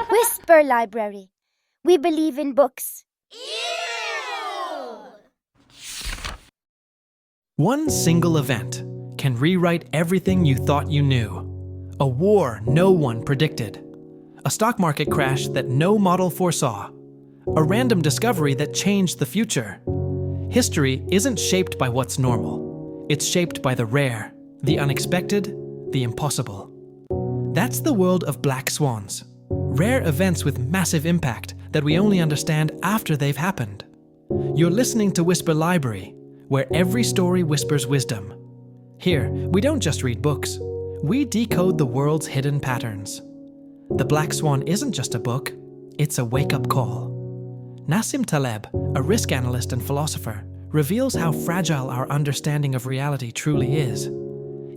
Whisper Library. We believe in books. One single event can rewrite everything you thought you knew. A war no one predicted. A stock market crash that no model foresaw. A random discovery that changed the future. History isn't shaped by what's normal. It's shaped by the rare, the unexpected, the impossible. That's the world of Black Swans. Rare events with massive impact that we only understand after they've happened. You're listening to Whisper Library, where every story whispers wisdom. Here, we don't just read books. We decode the world's hidden patterns. The Black Swan isn't just a book, it's a wake-up call. Nassim Taleb, a risk analyst and philosopher, reveals how fragile our understanding of reality truly is.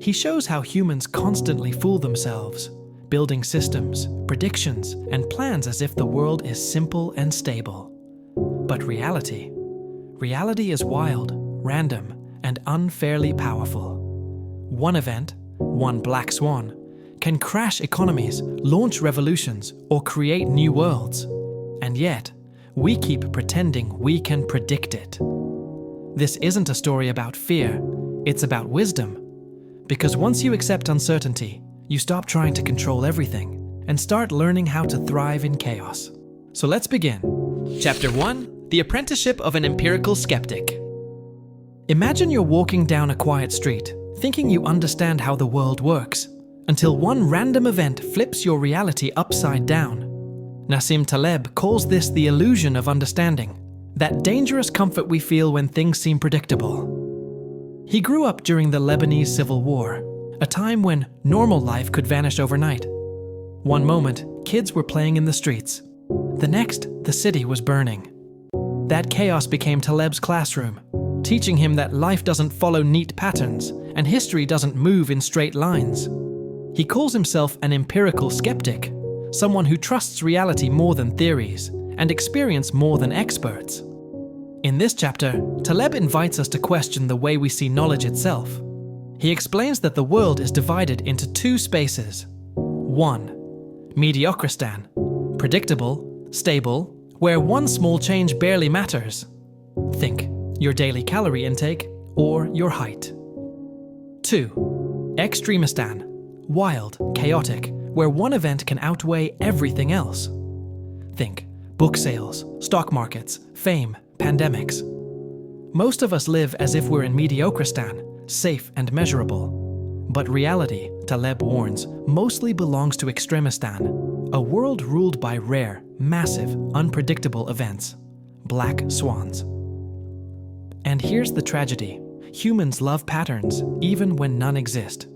He shows how humans constantly fool themselves, building systems, predictions, and plans as if the world is simple and stable. But reality is wild, random, and unfairly powerful. One event, one Black Swan, can crash economies, launch revolutions, or create new worlds. And yet, we keep pretending we can predict it. This isn't a story about fear, it's about wisdom. Because once you accept uncertainty, you stop trying to control everything and start learning how to thrive in chaos. So let's begin. Chapter 1: The Apprenticeship of an Empirical Skeptic. Imagine you're walking down a quiet street, thinking you understand how the world works, until one random event flips your reality upside down. Nassim Taleb calls this the illusion of understanding, that dangerous comfort we feel when things seem predictable. He grew up during the Lebanese Civil War, a time when normal life could vanish overnight. One moment, kids were playing in the streets. The next, the city was burning. That chaos became Taleb's classroom, teaching him that life doesn't follow neat patterns and history doesn't move in straight lines. He calls himself an empirical skeptic, someone who trusts reality more than theories and experience more than experts. In this chapter, Taleb invites us to question the way we see knowledge itself. He explains that the world is divided into two spaces. 1. Mediocristan, predictable, stable, where one small change barely matters. Think your daily calorie intake or your height. 2. Extremistan, wild, chaotic, where one event can outweigh everything else. Think book sales, stock markets, fame, pandemics. Most of us live as if we're in Mediocristan, safe and measurable. But reality, Taleb warns, mostly belongs to Extremistan, a world ruled by rare, massive, unpredictable events, Black Swans. And here's the tragedy. Humans love patterns, even when none exist.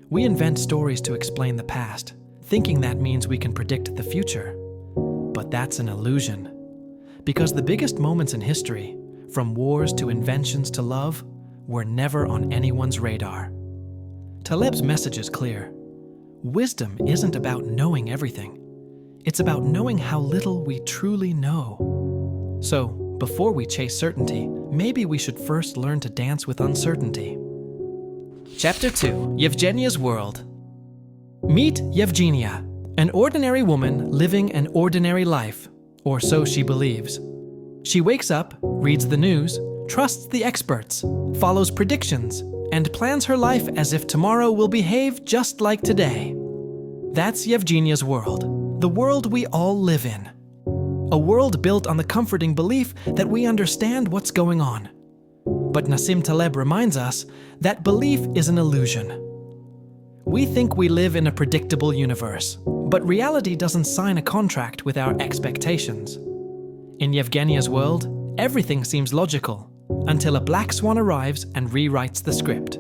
We invent stories to explain the past, thinking that means we can predict the future. But that's an illusion. Because the biggest moments in history, from wars to inventions to love, were never on anyone's radar. Taleb's message is clear. Wisdom isn't about knowing everything. It's about knowing how little we truly know. So, before we chase certainty, maybe we should first learn to dance with uncertainty. Chapter 2: Yevgenia's World. Meet Yevgenia, an ordinary woman living an ordinary life, or so she believes. She wakes up, reads the news, trusts the experts, follows predictions, and plans her life as if tomorrow will behave just like today. That's Yevgenia's world, the world we all live in. A world built on the comforting belief that we understand what's going on. But Nassim Taleb reminds us that belief is an illusion. We think we live in a predictable universe, but reality doesn't sign a contract with our expectations. In Yevgenia's world, everything seems logical, until a Black Swan arrives and rewrites the script.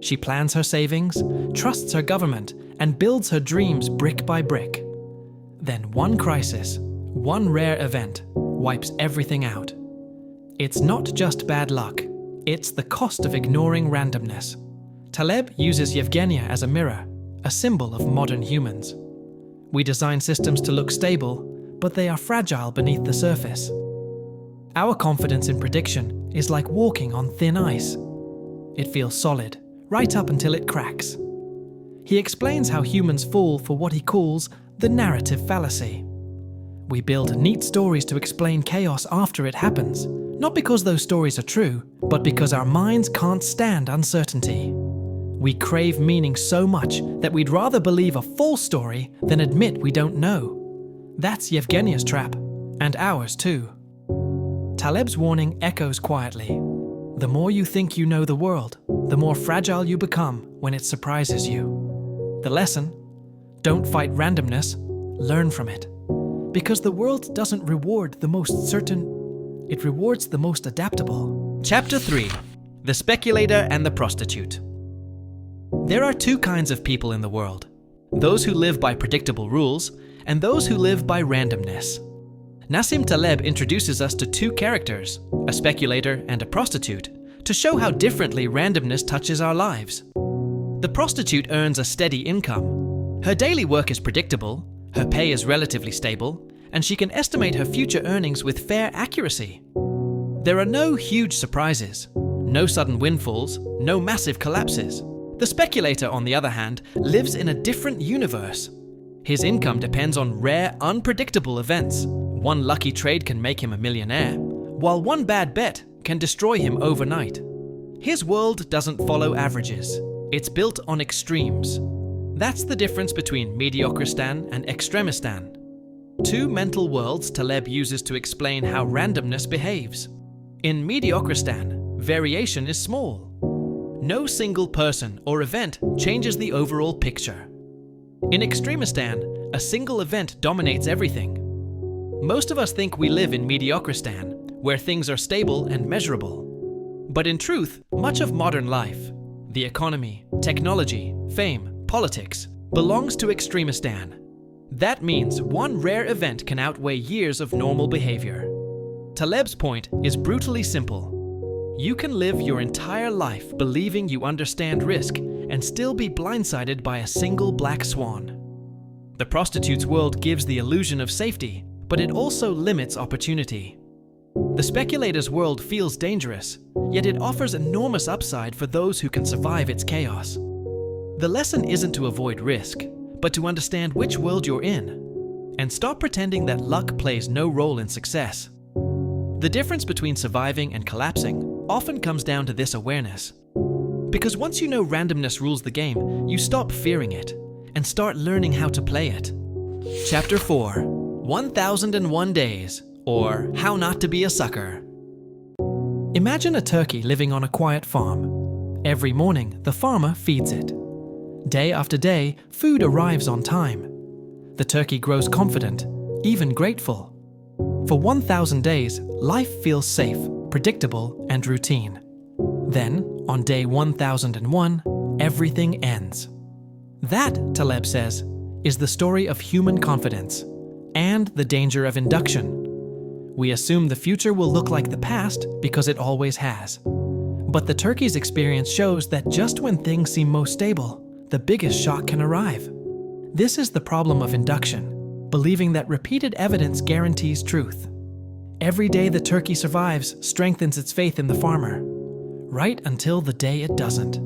She plans her savings, trusts her government, and builds her dreams brick by brick. Then one crisis, one rare event, wipes everything out. It's not just bad luck, it's the cost of ignoring randomness. Taleb uses Yevgenia as a mirror, a symbol of modern humans. We design systems to look stable, but they are fragile beneath the surface. Our confidence in prediction is like walking on thin ice. It feels solid, right up until it cracks. he explains how humans fall for what he calls the narrative fallacy. We build neat stories to explain chaos after it happens, not because those stories are true, but because our minds can't stand uncertainty. We crave meaning so much that we'd rather believe a false story than admit we don't know. That's Yevgenia's trap, and ours too. Taleb's warning echoes quietly. The more you think you know the world, the more fragile you become when it surprises you. The lesson? Don't fight randomness, learn from it. Because the world doesn't reward the most certain, it rewards the most adaptable. Chapter 3. The Speculator and the Prostitute. There are two kinds of people in the world. Those who live by predictable rules, and those who live by randomness. Nassim Taleb introduces us to two characters, a speculator and a prostitute, to show how differently randomness touches our lives. The prostitute earns a steady income. Her daily work is predictable, her pay is relatively stable, and she can estimate her future earnings with fair accuracy. There are no huge surprises, no sudden windfalls, no massive collapses. The speculator, on the other hand, lives in a different universe. His income depends on rare, unpredictable events. One lucky trade can make him a millionaire, while one bad bet can destroy him overnight. His world doesn't follow averages. It's built on extremes. That's the difference between Mediocristan and Extremistan. Two mental worlds Taleb uses to explain how randomness behaves. In Mediocristan, variation is small. No single person or event changes the overall picture. In Extremistan, a single event dominates everything. Most of us think we live in Mediocristan, where things are stable and measurable. But in truth, much of modern life, the economy, technology, fame, politics, belongs to Extremistan. That means one rare event can outweigh years of normal behavior. Taleb's point is brutally simple. You can live your entire life believing you understand risk and still be blindsided by a single black swan. The prostitute's world gives the illusion of safety, but it also limits opportunity. The speculator's world feels dangerous, yet it offers enormous upside for those who can survive its chaos. The lesson isn't to avoid risk, but to understand which world you're in, and stop pretending that luck plays no role in success. The difference between surviving and collapsing often comes down to this awareness. Because once you know randomness rules the game, you stop fearing it, and start learning how to play it. Chapter 4. 1001 Days, or How Not to Be a Sucker. Imagine a turkey living on a quiet farm. Every morning, the farmer feeds it. Day after day, food arrives on time. The turkey grows confident, even grateful. For 1000 days, life feels safe, predictable, and routine. Then, on day 1001, everything ends. That, Taleb says, is the story of human confidence and the danger of induction. We assume the future will look like the past because it always has. But the turkey's experience shows that just when things seem most stable, the biggest shock can arrive. This is the problem of induction, believing that repeated evidence guarantees truth. Every day the turkey survives strengthens its faith in the farmer, right until the day it doesn't.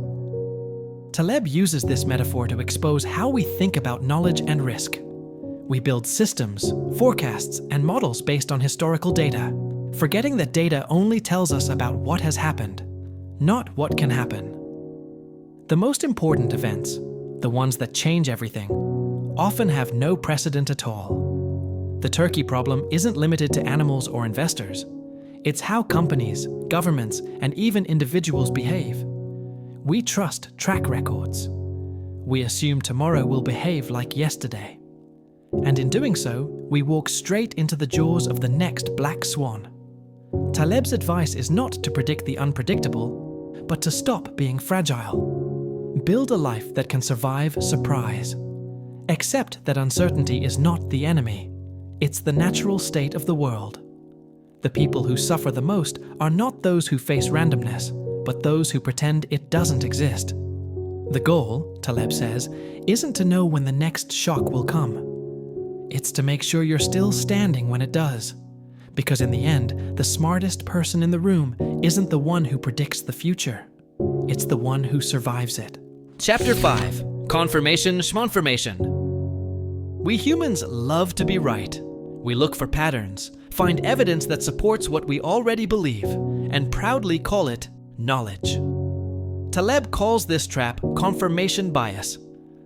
Taleb uses this metaphor to expose how we think about knowledge and risk. We build systems, forecasts, and models based on historical data, forgetting that data only tells us about what has happened, not what can happen. The most important events, the ones that change everything, often have no precedent at all. The turkey problem isn't limited to animals or investors. It's how companies, governments, and even individuals behave. We trust track records. We assume tomorrow will behave like yesterday. And in doing so, we walk straight into the jaws of the next black swan. Taleb's advice is not to predict the unpredictable, but to stop being fragile. Build a life that can survive surprise. Accept that uncertainty is not the enemy. It's the natural state of the world. The people who suffer the most are not those who face randomness, but those who pretend it doesn't exist. The goal, Taleb says, isn't to know when the next shock will come. It's to make sure you're still standing when it does. Because in the end, the smartest person in the room isn't the one who predicts the future. It's the one who survives it. Chapter 5. Confirmation schmonformation. We humans love to be right. We look for patterns, find evidence that supports what we already believe, and proudly call it knowledge. Taleb calls this trap confirmation bias,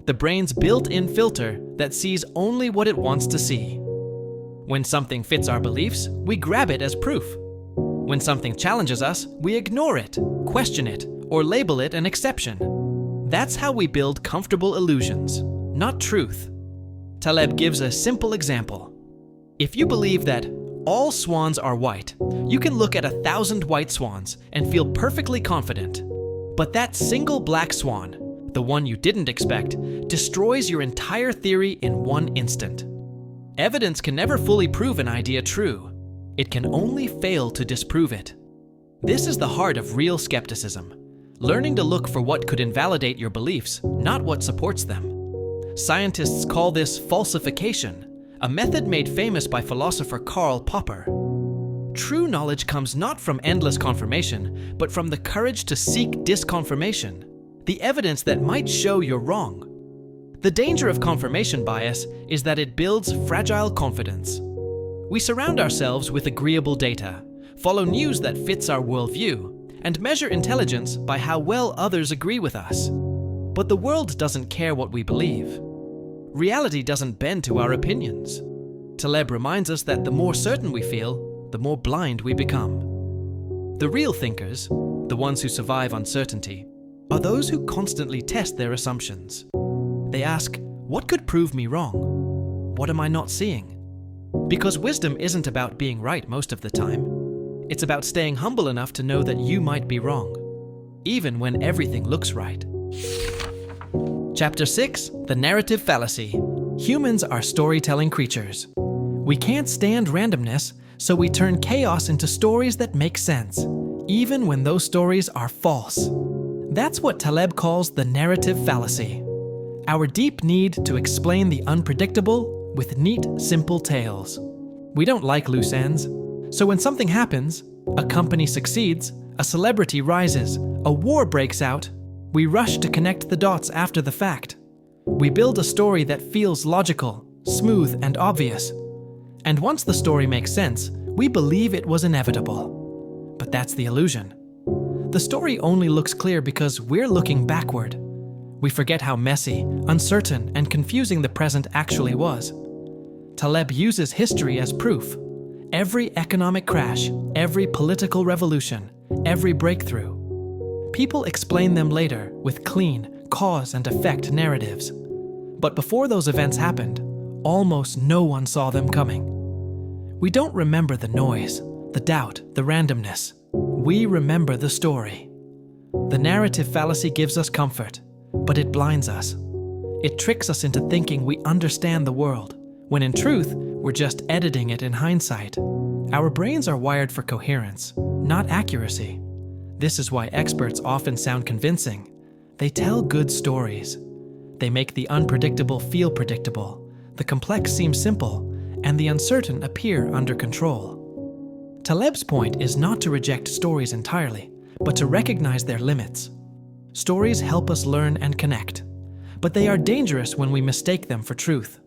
the brain's built-in filter that sees only what it wants to see. When something fits our beliefs, we grab it as proof. When something challenges us, we ignore it, question it, or label it an exception. That's how we build comfortable illusions, not truth. Taleb gives a simple example. If you believe that all swans are white, you can look at 1,000 white swans and feel perfectly confident. But that single black swan, the one you didn't expect, destroys your entire theory in one instant. Evidence can never fully prove an idea true. It can only fail to disprove it. This is the heart of real skepticism, learning to look for what could invalidate your beliefs, not what supports them. Scientists call this falsification, a method made famous by philosopher Karl Popper. True knowledge comes not from endless confirmation, but from the courage to seek disconfirmation, the evidence that might show you're wrong. The danger of confirmation bias is that it builds fragile confidence. We surround ourselves with agreeable data, follow news that fits our worldview, and measure intelligence by how well others agree with us. But the world doesn't care what we believe. Reality doesn't bend to our opinions. Taleb reminds us that the more certain we feel, the more blind we become. The real thinkers, the ones who survive uncertainty, are those who constantly test their assumptions. They ask, what could prove me wrong? What am I not seeing? Because wisdom isn't about being right most of the time. It's about staying humble enough to know that you might be wrong, even when everything looks right. Chapter 6, The Narrative Fallacy. Humans are storytelling creatures. We can't stand randomness, so we turn chaos into stories that make sense, even when those stories are false. That's what Taleb calls the narrative fallacy. Our deep need to explain the unpredictable with neat, simple tales. We don't like loose ends, so when something happens, a company succeeds, a celebrity rises, a war breaks out, we rush to connect the dots after the fact. We build a story that feels logical, smooth, and obvious. And once the story makes sense, we believe it was inevitable. But that's the illusion. The story only looks clear because we're looking backward. We forget how messy, uncertain, and confusing the present actually was. Taleb uses history as proof. Every economic crash, every political revolution, every breakthrough. People explain them later with clean, cause and effect narratives. But before those events happened, almost no one saw them coming. We don't remember the noise, the doubt, the randomness. We remember the story. The narrative fallacy gives us comfort, but it blinds us. It tricks us into thinking we understand the world, when in truth, we're just editing it in hindsight. Our brains are wired for coherence, not accuracy. This is why experts often sound convincing. They tell good stories. They make the unpredictable feel predictable, the complex seem simple, and the uncertain appear under control. Taleb's point is not to reject stories entirely, but to recognize their limits. Stories help us learn and connect, but they are dangerous when we mistake them for truth.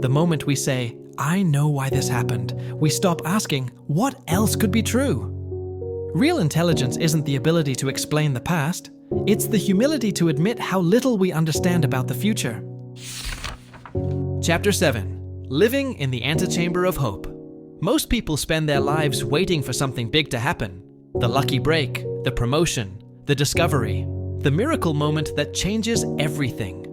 The moment we say, I know why this happened, we stop asking, what else could be true? Real intelligence isn't the ability to explain the past, it's the humility to admit how little we understand about the future. Chapter 7, Living in the Antechamber of Hope. Most people spend their lives waiting for something big to happen. The lucky break, the promotion, the discovery, the miracle moment that changes everything.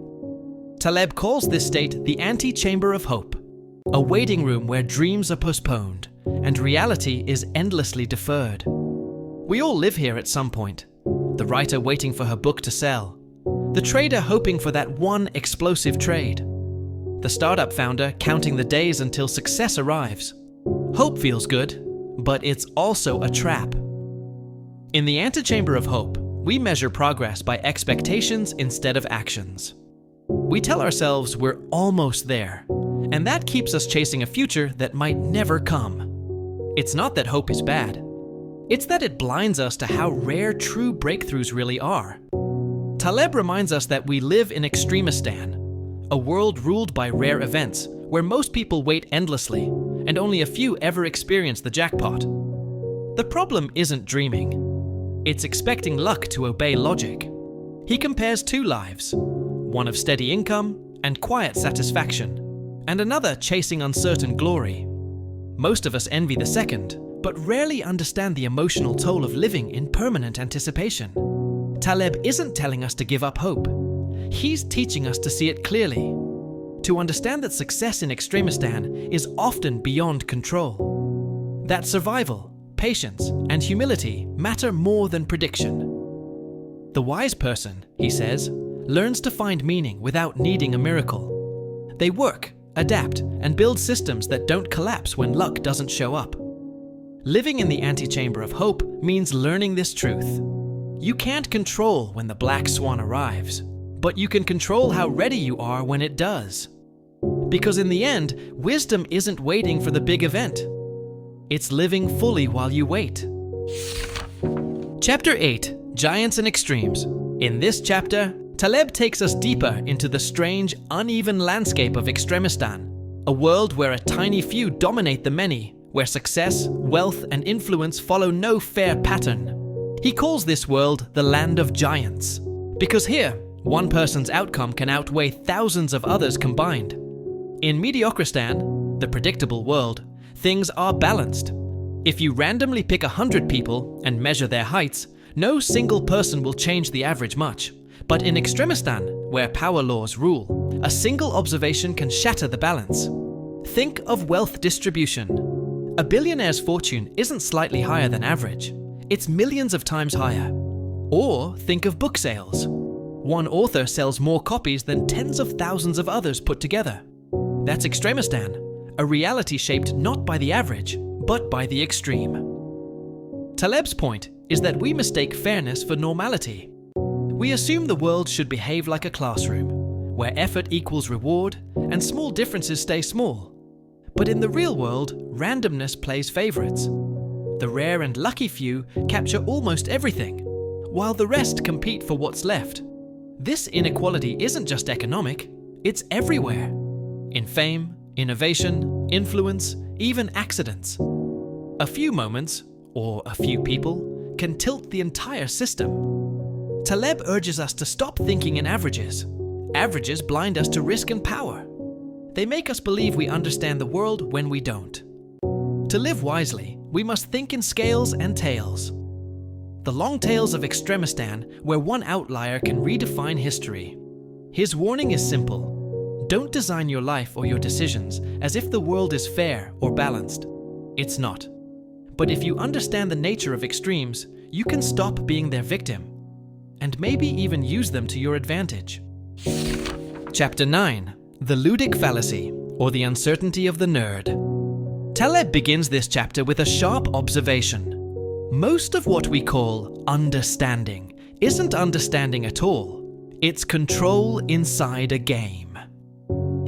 Taleb calls this state the antechamber of hope, a waiting room where dreams are postponed and reality is endlessly deferred. We all live here at some point. The writer waiting for her book to sell, the trader hoping for that one explosive trade, the startup founder counting the days until success arrives. Hope feels good, but it's also a trap. In the antechamber of hope, we measure progress by expectations instead of actions. We tell ourselves we're almost there, and that keeps us chasing a future that might never come. It's not that hope is bad. It's that it blinds us to how rare true breakthroughs really are. Taleb reminds us that we live in Extremistan, a world ruled by rare events where most people wait endlessly and only a few ever experience the jackpot. The problem isn't dreaming. It's expecting luck to obey logic. He compares two lives, one of steady income and quiet satisfaction, and another chasing uncertain glory. Most of us envy the second, but rarely understand the emotional toll of living in permanent anticipation. Taleb isn't telling us to give up hope. He's teaching us to see it clearly, to understand that success in Extremistan is often beyond control, that survival, patience, and humility matter more than prediction. The wise person, he says, learns to find meaning without needing a miracle. They work, adapt, and build systems that don't collapse when luck doesn't show up. Living in the antechamber of hope means learning this truth. You can't control when the Black Swan arrives, but you can control how ready you are when it does. Because in the end, wisdom isn't waiting for the big event. It's living fully while you wait. Chapter 8, Giants and Extremes. In this chapter, Taleb takes us deeper into the strange, uneven landscape of Extremistan, a world where a tiny few dominate the many, where success, wealth, and influence follow no fair pattern. He calls this world the land of giants, because here, one person's outcome can outweigh thousands of others combined. In Mediocristan, the predictable world, things are balanced. If you randomly pick 100 people and measure their heights, no single person will change the average much. But in Extremistan, where power laws rule, a single observation can shatter the balance. Think of wealth distribution. A billionaire's fortune isn't slightly higher than average. It's millions of times higher. Or think of book sales. One author sells more copies than tens of thousands of others put together. That's Extremistan, a reality shaped not by the average, but by the extreme. Taleb's point is that we mistake fairness for normality. We assume the world should behave like a classroom, where effort equals reward and small differences stay small. But in the real world, randomness plays favorites. The rare and lucky few capture almost everything, while the rest compete for what's left. This inequality isn't just economic, it's everywhere. In fame, innovation, influence, even accidents. A few moments, or a few people, can tilt the entire system. Taleb urges us to stop thinking in averages. Averages blind us to risk and power. They make us believe we understand the world when we don't. To live wisely, we must think in scales and tails. The long tails of Extremistan, where one outlier can redefine history. His warning is simple. Don't design your life or your decisions as if the world is fair or balanced. It's not. But if you understand the nature of extremes, you can stop being their victim, and maybe even use them to your advantage. Chapter 9, The Ludic Fallacy, or the Uncertainty of the Nerd. Taleb begins this chapter with a sharp observation. Most of what we call understanding isn't understanding at all. It's control inside a game.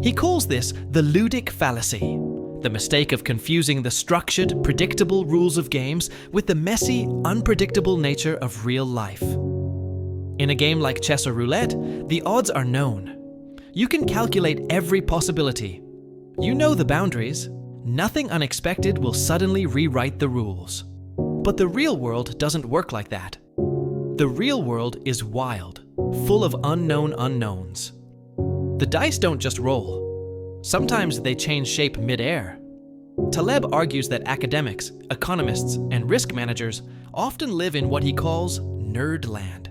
He calls this the ludic fallacy, the mistake of confusing the structured, predictable rules of games with the messy, unpredictable nature of real life. In a game like chess or roulette, the odds are known. You can calculate every possibility. You know the boundaries. Nothing unexpected will suddenly rewrite the rules. But the real world doesn't work like that. The real world is wild, full of unknown unknowns. The dice don't just roll. Sometimes they change shape mid-air. Taleb argues that academics, economists, and risk managers often live in what he calls nerdland.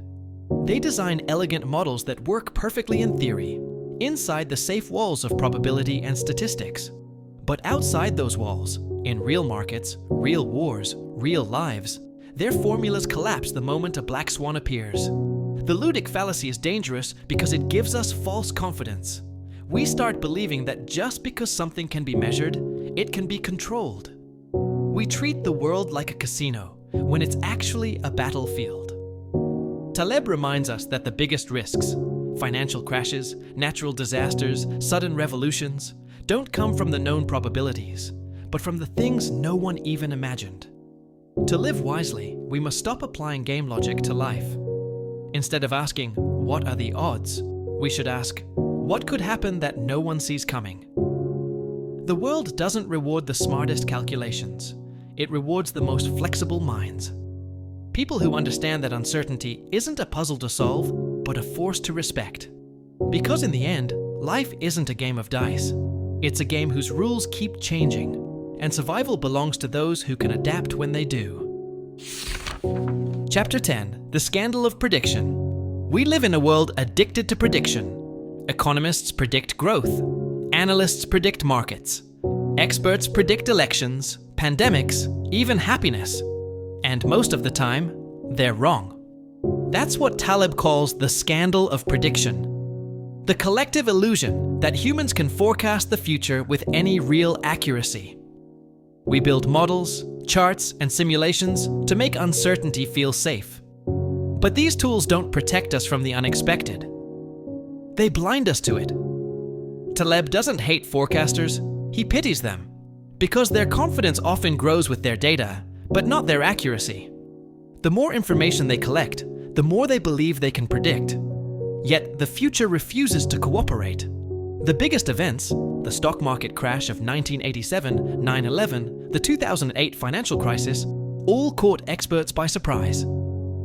They design elegant models that work perfectly in theory, inside the safe walls of probability and statistics. But outside those walls, in real markets, real wars, real lives, their formulas collapse the moment a black swan appears. The ludic fallacy is dangerous because it gives us false confidence. We start believing that just because something can be measured, it can be controlled. We treat the world like a casino when it's actually a battlefield. Taleb reminds us that the biggest risks, financial crashes, natural disasters, sudden revolutions, don't come from the known probabilities, but from the things no one even imagined. To live wisely, we must stop applying game logic to life. Instead of asking, what are the odds? We should ask, what could happen that no one sees coming? The world doesn't reward the smartest calculations. It rewards the most flexible minds. People who understand that uncertainty isn't a puzzle to solve, but a force to respect. Because in the end, life isn't a game of dice. It's a game whose rules keep changing, and survival belongs to those who can adapt when they do. Chapter 10: The Scandal of Prediction. We live in a world addicted to prediction. Economists predict growth. Analysts predict markets. Experts predict elections, pandemics, even happiness. And most of the time, they're wrong. That's what Taleb calls the scandal of prediction. The collective illusion that humans can forecast the future with any real accuracy. We build models, charts, and simulations to make uncertainty feel safe. But these tools don't protect us from the unexpected. They blind us to it. Taleb doesn't hate forecasters, he pities them, because their confidence often grows with their data, but not their accuracy. The more information they collect, the more they believe they can predict. Yet the future refuses to cooperate. The biggest events, the stock market crash of 1987, 9/11, the 2008 financial crisis, all caught experts by surprise.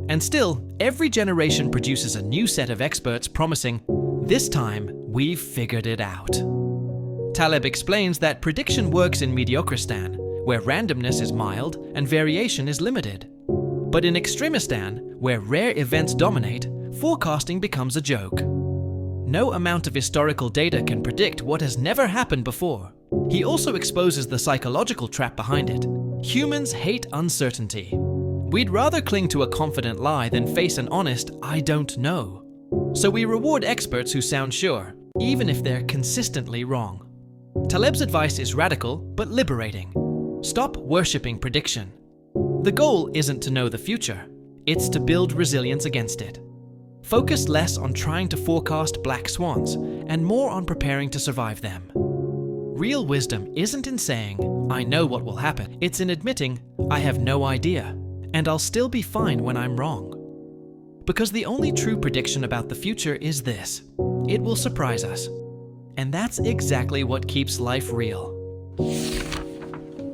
And still, every generation produces a new set of experts promising, "This time, we've figured it out." Taleb explains that prediction works in Mediocristan, where randomness is mild and variation is limited. But in Extremistan, where rare events dominate, forecasting becomes a joke. No amount of historical data can predict what has never happened before. He also exposes the psychological trap behind it. Humans hate uncertainty. We'd rather cling to a confident lie than face an honest, "I don't know." So we reward experts who sound sure, even if they're consistently wrong. Taleb's advice is radical, but liberating. Stop worshipping prediction. The goal isn't to know the future, it's to build resilience against it. Focus less on trying to forecast black swans and more on preparing to survive them. Real wisdom isn't in saying, "I know what will happen." It's in admitting, "I have no idea, and I'll still be fine when I'm wrong." Because the only true prediction about the future is this: it will surprise us. And that's exactly what keeps life real.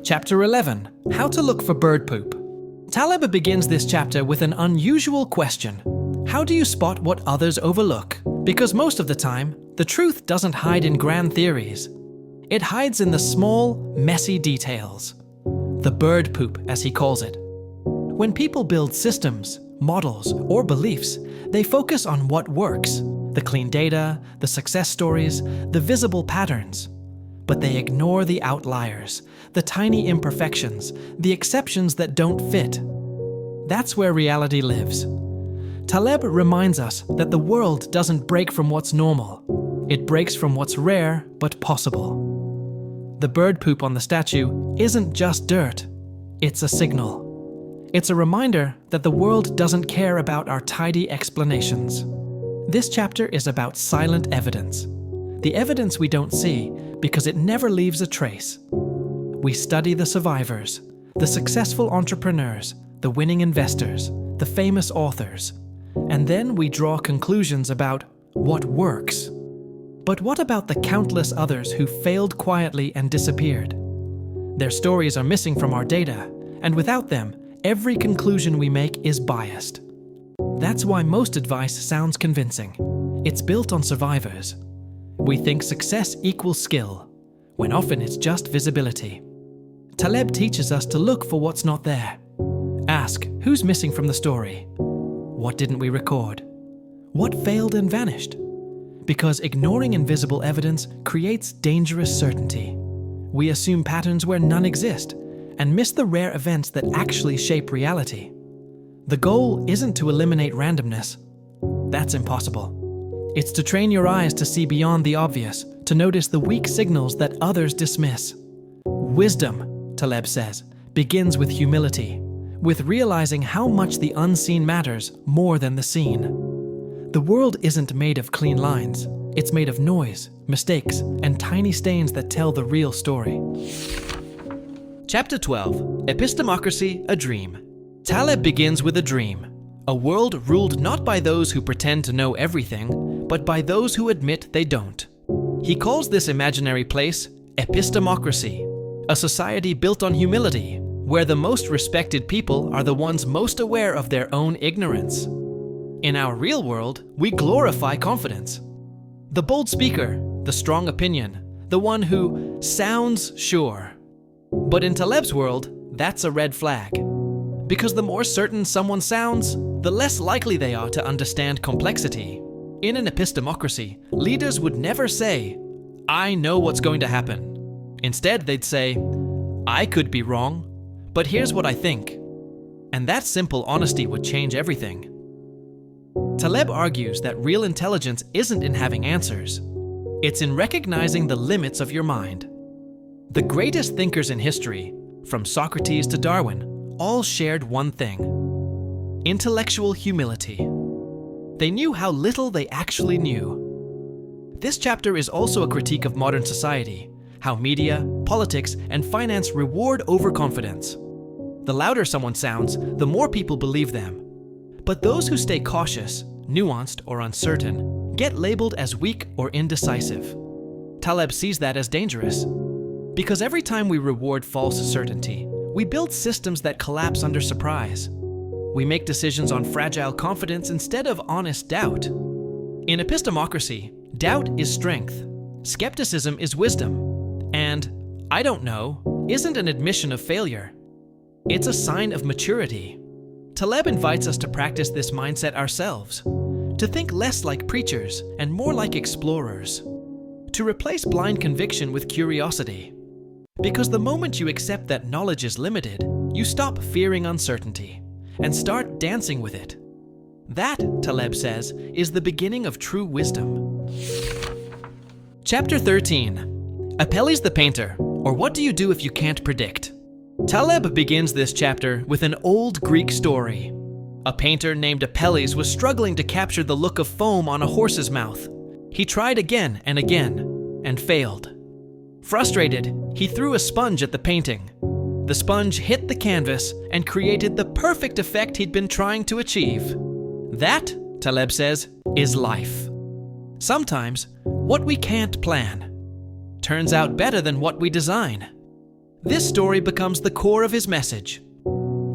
Chapter 11: How to Look for Bird Poop. Taleb begins this chapter with an unusual question. How do you spot what others overlook? Because most of the time, the truth doesn't hide in grand theories. It hides in the small, messy details. The bird poop, as he calls it. When people build systems, models, or beliefs, they focus on what works: the clean data, the success stories, the visible patterns. But they ignore the outliers, the tiny imperfections, the exceptions that don't fit. That's where reality lives. Taleb reminds us that the world doesn't break from what's normal. It breaks from what's rare but possible. The bird poop on the statue isn't just dirt. It's a signal. It's a reminder that the world doesn't care about our tidy explanations. This chapter is about silent evidence. The evidence we don't see because it never leaves a trace. We study the survivors, the successful entrepreneurs, the winning investors, the famous authors, and then we draw conclusions about what works. But what about the countless others who failed quietly and disappeared? Their stories are missing from our data, and without them, every conclusion we make is biased. That's why most advice sounds convincing. It's built on survivors. We think success equals skill, when often it's just visibility. Taleb teaches us to look for what's not there. Ask, who's missing from the story? What didn't we record? What failed and vanished? Because ignoring invisible evidence creates dangerous certainty. We assume patterns where none exist, and miss the rare events that actually shape reality. The goal isn't to eliminate randomness. That's impossible. It's to train your eyes to see beyond the obvious, to notice the weak signals that others dismiss. Wisdom, Taleb says, begins with humility, with realizing how much the unseen matters more than the seen. The world isn't made of clean lines. It's made of noise, mistakes, and tiny stains that tell the real story. Chapter 12: Epistemocracy, a Dream. Taleb begins with a dream. A world ruled not by those who pretend to know everything, but by those who admit they don't. He calls this imaginary place epistemocracy, a society built on humility, where the most respected people are the ones most aware of their own ignorance. In our real world, we glorify confidence. The bold speaker, the strong opinion, the one who sounds sure. But in Taleb's world, that's a red flag. Because the more certain someone sounds, the less likely they are to understand complexity. In an epistemocracy, leaders would never say, "I know what's going to happen." Instead, they'd say, "I could be wrong, but here's what I think." And that simple honesty would change everything. Taleb argues that real intelligence isn't in having answers. It's in recognizing the limits of your mind. The greatest thinkers in history, from Socrates to Darwin, all shared one thing: intellectual humility. They knew how little they actually knew. This chapter is also a critique of modern society, how media, politics, and finance reward overconfidence. The louder someone sounds, the more people believe them. But those who stay cautious, nuanced, or uncertain get labeled as weak or indecisive. Taleb sees that as dangerous. Because every time we reward false certainty, we build systems that collapse under surprise. We make decisions on fragile confidence instead of honest doubt. In epistemocracy, doubt is strength, skepticism is wisdom, and "I don't know" isn't an admission of failure. It's a sign of maturity. Taleb invites us to practice this mindset ourselves, to think less like preachers and more like explorers, to replace blind conviction with curiosity. Because the moment you accept that knowledge is limited, you stop fearing uncertainty and start dancing with it. That, Taleb says, is the beginning of true wisdom. Chapter 13. Apelles the Painter, or What Do You Do If You Can't Predict? Taleb begins this chapter with an old Greek story. A painter named Apelles was struggling to capture the look of foam on a horse's mouth. He tried again and failed. Frustrated, he threw a sponge at the painting. The sponge hit the canvas and created the perfect effect he'd been trying to achieve. That, Taleb says, is life. Sometimes, what we can't plan turns out better than what we design. This story becomes the core of his message.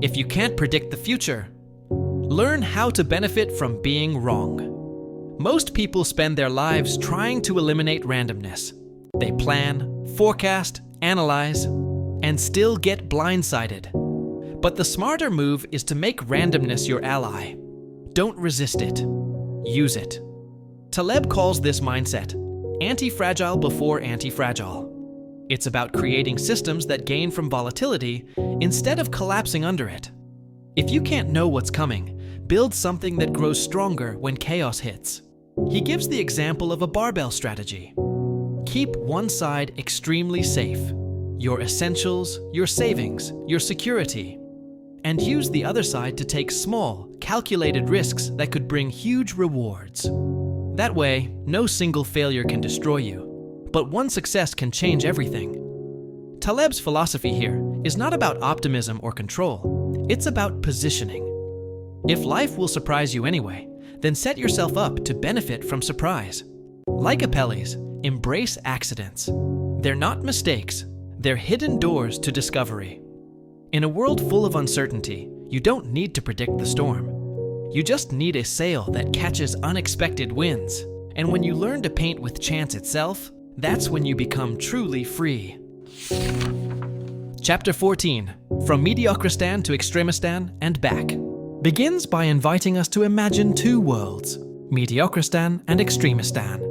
If you can't predict the future, learn how to benefit from being wrong. Most people spend their lives trying to eliminate randomness. They plan, forecast, analyze, and still get blindsided. But the smarter move is to make randomness your ally. Don't resist it. Use it. Taleb calls this mindset anti-fragile before anti-fragile. It's about creating systems that gain from volatility instead of collapsing under it. If you can't know what's coming, build something that grows stronger when chaos hits. He gives the example of a barbell strategy. Keep one side extremely safe, your essentials, your savings, your security, and use the other side to take small, calculated risks that could bring huge rewards. That way, no single failure can destroy you, but one success can change everything. Taleb's philosophy here is not about optimism or control, it's about positioning. If life will surprise you anyway, then set yourself up to benefit from surprise. Like Apelles, embrace accidents. They're not mistakes, they're hidden doors to discovery. In a world full of uncertainty, you don't need to predict the storm. You just need a sail that catches unexpected winds. And when you learn to paint with chance itself, that's when you become truly free. Chapter 14, From Mediocristan to Extremistan and Back, begins by inviting us to imagine two worlds, Mediocristan and Extremistan.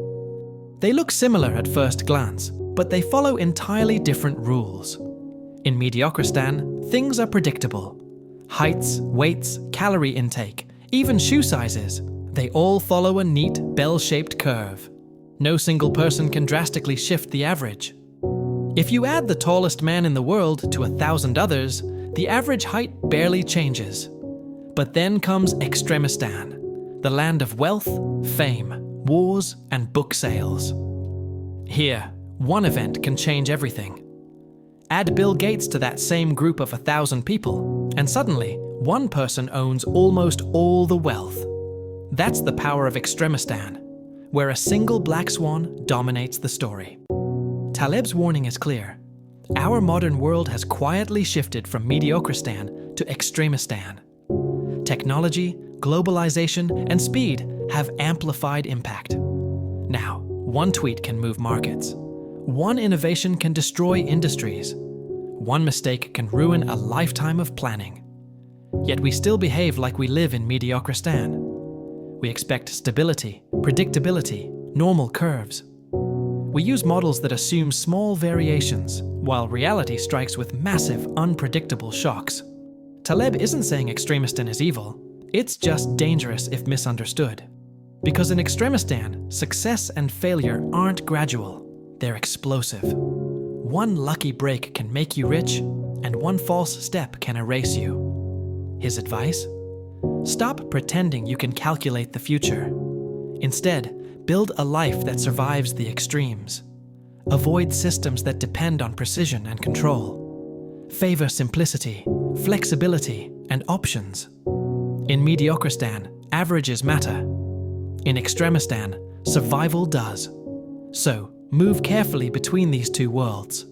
They look similar at first glance, but they follow entirely different rules. In Mediocristan, things are predictable. Heights, weights, calorie intake, even shoe sizes, they all follow a neat, bell-shaped curve. No single person can drastically shift the average. If you add the tallest man in the world to 1,000 others, the average height barely changes. But then comes Extremistan, the land of wealth, fame, wars, and book sales. Here, one event can change everything. Add Bill Gates to that same group of 1,000 people, and suddenly, One person owns almost all the wealth. That's the power of Extremistan, where a single black swan dominates the story. Taleb's warning is clear. Our modern world has quietly shifted from Mediocristan to Extremistan. Technology, globalization, and speed have amplified impact. Now, one tweet can move markets. One innovation can destroy industries. One mistake can ruin a lifetime of planning. Yet we still behave like we live in Mediocristan. We expect stability, predictability, normal curves. We use models that assume small variations, while reality strikes with massive, unpredictable shocks. Taleb isn't saying Extremistan is evil. It's just dangerous if misunderstood. Because in Extremistan, success and failure aren't gradual. They're explosive. One lucky break can make you rich, and one false step can erase you. His advice? Stop pretending you can calculate the future. Instead, build a life that survives the extremes. Avoid systems that depend on precision and control. Favor simplicity, flexibility, and options. In Mediocristan, averages matter. In Extremistan, survival does. So, move carefully between these two worlds.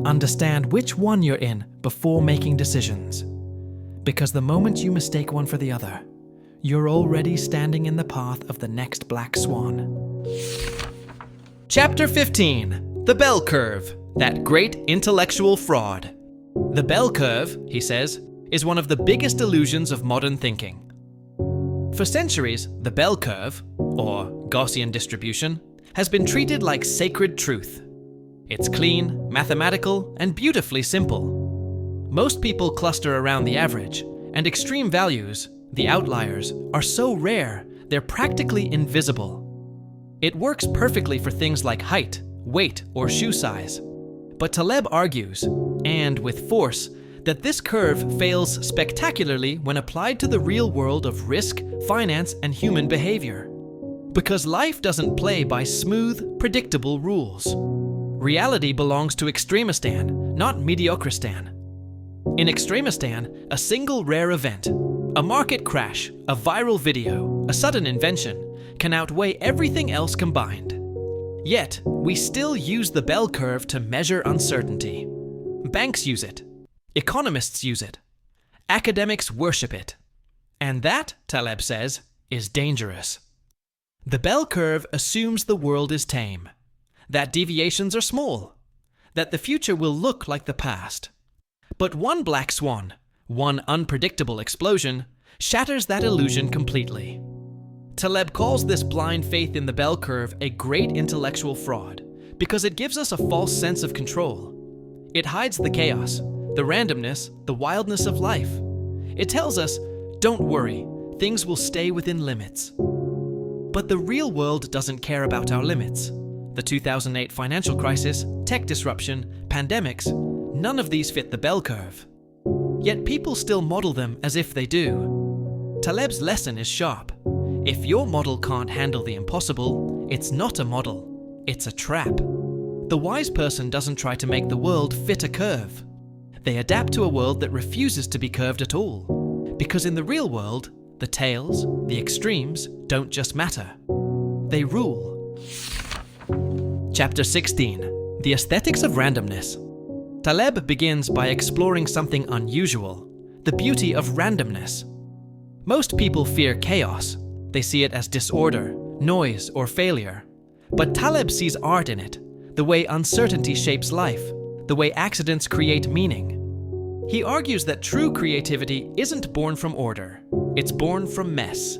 Understand which one you're in before making decisions. Because the moment you mistake one for the other, you're already standing in the path of the next Black Swan. Chapter 15. The Bell Curve, that great intellectual fraud. The bell curve, he says, is one of the biggest illusions of modern thinking. For centuries, the bell curve, or Gaussian distribution, has been treated like sacred truth. It's clean, mathematical, and beautifully simple. Most people cluster around the average, and extreme values, the outliers, are so rare they're practically invisible. It works perfectly for things like height, weight, or shoe size. But Taleb argues, and with force, that this curve fails spectacularly when applied to the real world of risk, finance, and human behavior. Because life doesn't play by smooth, predictable rules. Reality belongs to Extremistan, not Mediocristan. In Extremistan, a single rare event, a market crash, a viral video, a sudden invention, can outweigh everything else combined. Yet, we still use the bell curve to measure uncertainty. Banks use it. Economists use it. Academics worship it. And that, Taleb says, is dangerous. The bell curve assumes the world is tame, that deviations are small, that the future will look like the past. But one black swan, one unpredictable explosion, shatters that illusion completely. Taleb calls this blind faith in the bell curve a great intellectual fraud because it gives us a false sense of control. It hides the chaos, the randomness, the wildness of life. It tells us, don't worry, things will stay within limits. But the real world doesn't care about our limits. The 2008 financial crisis, tech disruption, pandemics, none of these fit the bell curve. Yet people still model them as if they do. Taleb's lesson is sharp. If your model can't handle the impossible, it's not a model, it's a trap. The wise person doesn't try to make the world fit a curve. They adapt to a world that refuses to be curved at all. Because in the real world, the tails, the extremes, don't just matter. They rule. Chapter 16. The Aesthetics of Randomness. Taleb begins by exploring something unusual, the beauty of randomness. Most people fear chaos. They see it as disorder, noise, or failure. But Taleb sees art in it, the way uncertainty shapes life, the way accidents create meaning. He argues that true creativity isn't born from order, it's born from mess.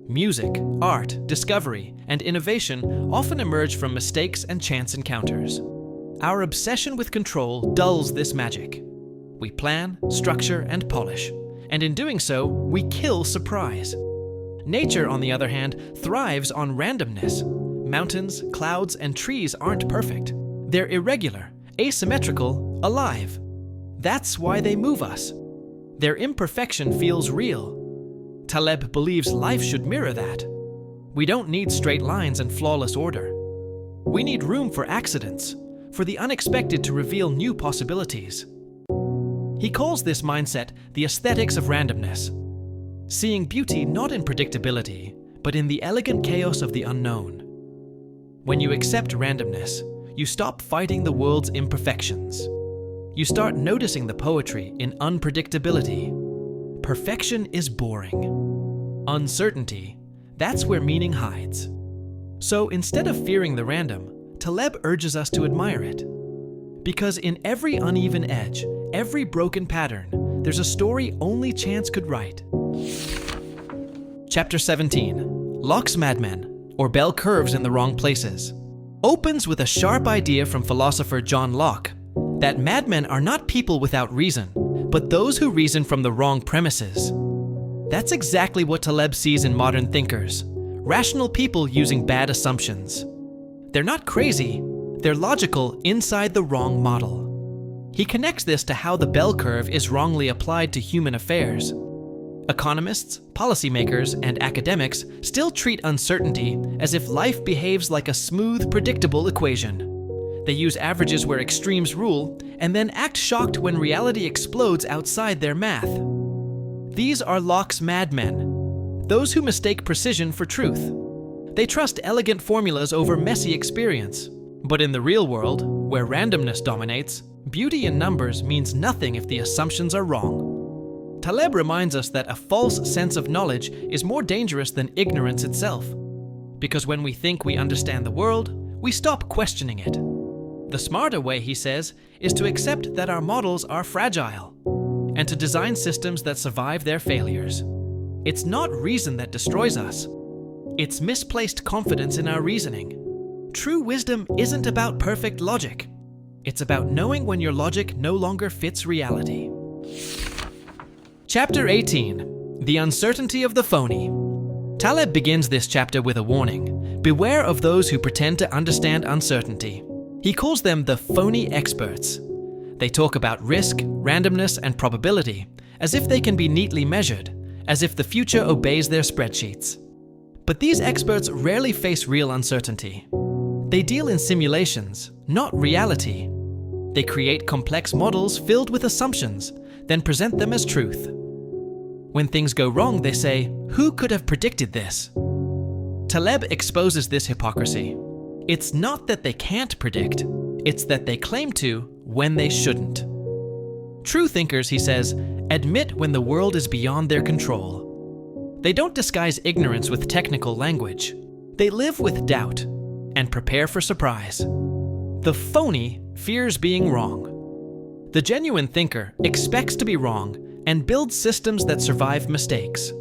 Music, art, discovery, and innovation often emerge from mistakes and chance encounters. Our obsession with control dulls this magic. We plan, structure, and polish, and in doing so, we kill surprise. Nature, on the other hand, thrives on randomness. Mountains, clouds, and trees aren't perfect. They're irregular, asymmetrical, alive. That's why they move us. Their imperfection feels real. Taleb believes life should mirror that. We don't need straight lines and flawless order. We need room for accidents, for the unexpected to reveal new possibilities. He calls this mindset the aesthetics of randomness, seeing beauty not in predictability, but in the elegant chaos of the unknown. When you accept randomness, you stop fighting the world's imperfections. You start noticing the poetry in unpredictability. Perfection is boring. Uncertainty, that's where meaning hides. So instead of fearing the random, Taleb urges us to admire it. Because in every uneven edge, every broken pattern, there's a story only chance could write. Chapter 17, Locke's Madmen, or Bell Curves in the Wrong Places, opens with a sharp idea from philosopher John Locke that madmen are not people without reason, but those who reason from the wrong premises. That's exactly what Taleb sees in modern thinkers, rational people using bad assumptions. They're not crazy, they're logical inside the wrong model. He connects this to how the bell curve is wrongly applied to human affairs. Economists, policymakers, and academics still treat uncertainty as if life behaves like a smooth, predictable equation. They use averages where extremes rule, and then act shocked when reality explodes outside their math. These are Locke's madmen, those who mistake precision for truth. They trust elegant formulas over messy experience. But in the real world, where randomness dominates, beauty in numbers means nothing if the assumptions are wrong. Taleb reminds us that a false sense of knowledge is more dangerous than ignorance itself. Because when we think we understand the world, we stop questioning it. The smarter way, he says, is to accept that our models are fragile, and to design systems that survive their failures. It's not reason that destroys us. It's misplaced confidence in our reasoning. True wisdom isn't about perfect logic. It's about knowing when your logic no longer fits reality. Chapter 18, The Uncertainty of the Phony. Taleb begins this chapter with a warning. Beware of those who pretend to understand uncertainty. He calls them the phony experts. They talk about risk, randomness, and probability, as if they can be neatly measured, as if the future obeys their spreadsheets. But these experts rarely face real uncertainty. They deal in simulations, not reality. They create complex models filled with assumptions, then present them as truth. When things go wrong, they say, "Who could have predicted this?" Taleb exposes this hypocrisy. It's not that they can't predict, it's that they claim to when they shouldn't. True thinkers, he says, admit when the world is beyond their control. They don't disguise ignorance with technical language. They live with doubt and prepare for surprise. The phony fears being wrong. The genuine thinker expects to be wrong and builds systems that survive mistakes.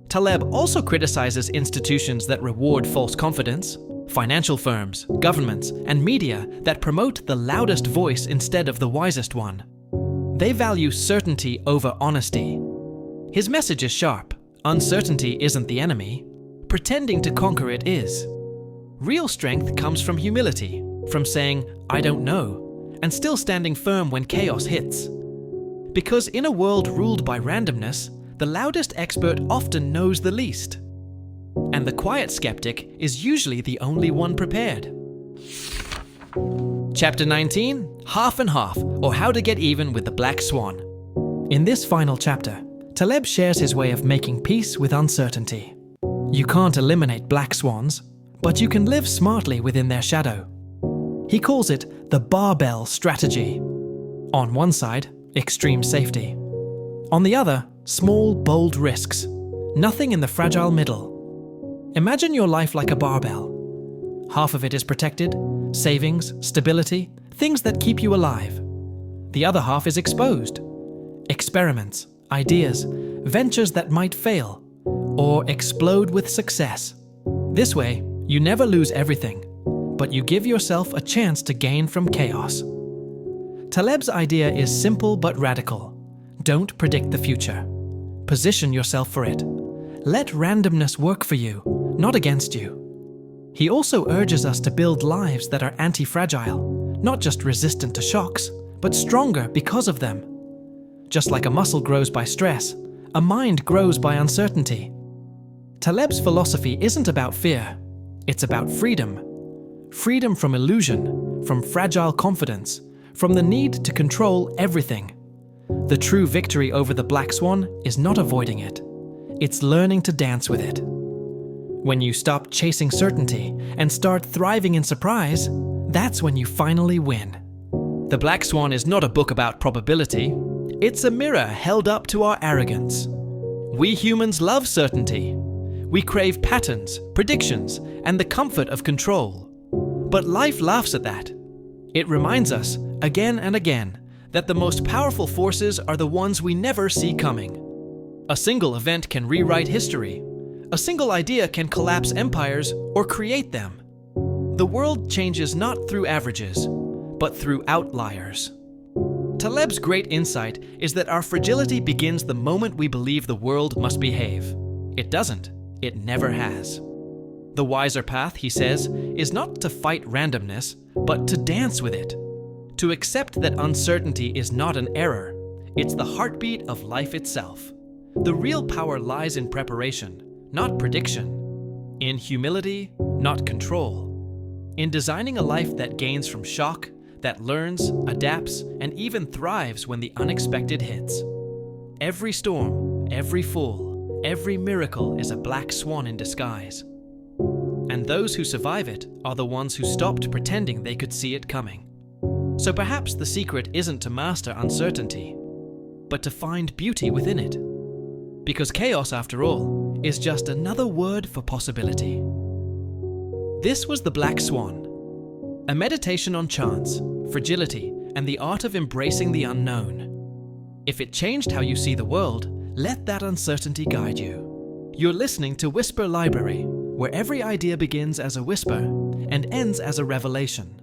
Taleb also criticizes institutions that reward false confidence, financial firms, governments, and media that promote the loudest voice instead of the wisest one. They value certainty over honesty. His message is sharp. Uncertainty isn't the enemy. Pretending to conquer it is. Real strength comes from humility, from saying, "I don't know," and still standing firm when chaos hits. Because in a world ruled by randomness, the loudest expert often knows the least. And the quiet skeptic is usually the only one prepared. Chapter 19, Half and Half, or How to Get Even with the Black Swan. In this final chapter, Taleb shares his way of making peace with uncertainty. You can't eliminate black swans, but you can live smartly within their shadow. He calls it the barbell strategy. On one side, extreme safety. On the other, small, bold risks. Nothing in the fragile middle. Imagine your life like a barbell. Half of it is protected, savings, stability, things that keep you alive. The other half is exposed. Experiments, ideas, ventures that might fail, or explode with success. This way, you never lose everything, but you give yourself a chance to gain from chaos. Taleb's idea is simple but radical. Don't predict the future. Position yourself for it. Let randomness work for you, not against you. He also urges us to build lives that are anti-fragile, not just resistant to shocks, but stronger because of them. Just like a muscle grows by stress, a mind grows by uncertainty. Taleb's philosophy isn't about fear, it's about freedom. Freedom from illusion, from fragile confidence, from the need to control everything. The true victory over the Black Swan is not avoiding it. It's learning to dance with it. When you stop chasing certainty and start thriving in surprise, that's when you finally win. The Black Swan is not a book about probability. It's a mirror held up to our arrogance. We humans love certainty. We crave patterns, predictions, and the comfort of control. But life laughs at that. It reminds us, again and again, that the most powerful forces are the ones we never see coming. A single event can rewrite history. A single idea can collapse empires or create them. The world changes not through averages, but through outliers. Taleb's great insight is that our fragility begins the moment we believe the world must behave. It doesn't. It never has. The wiser path, he says, is not to fight randomness, but to dance with it. To accept that uncertainty is not an error. It's the heartbeat of life itself. The real power lies in preparation, not prediction. In humility, not control. In designing a life that gains from shock, that learns, adapts, and even thrives when the unexpected hits. Every storm, every fall, every miracle is a black swan in disguise. And those who survive it are the ones who stopped pretending they could see it coming. So perhaps the secret isn't to master uncertainty, but to find beauty within it. Because chaos, after all, is just another word for possibility. This was The Black Swan, a meditation on chance, fragility, and the art of embracing the unknown. If it changed how you see the world, let that uncertainty guide you. You're listening to Whisper Library, where every idea begins as a whisper and ends as a revelation.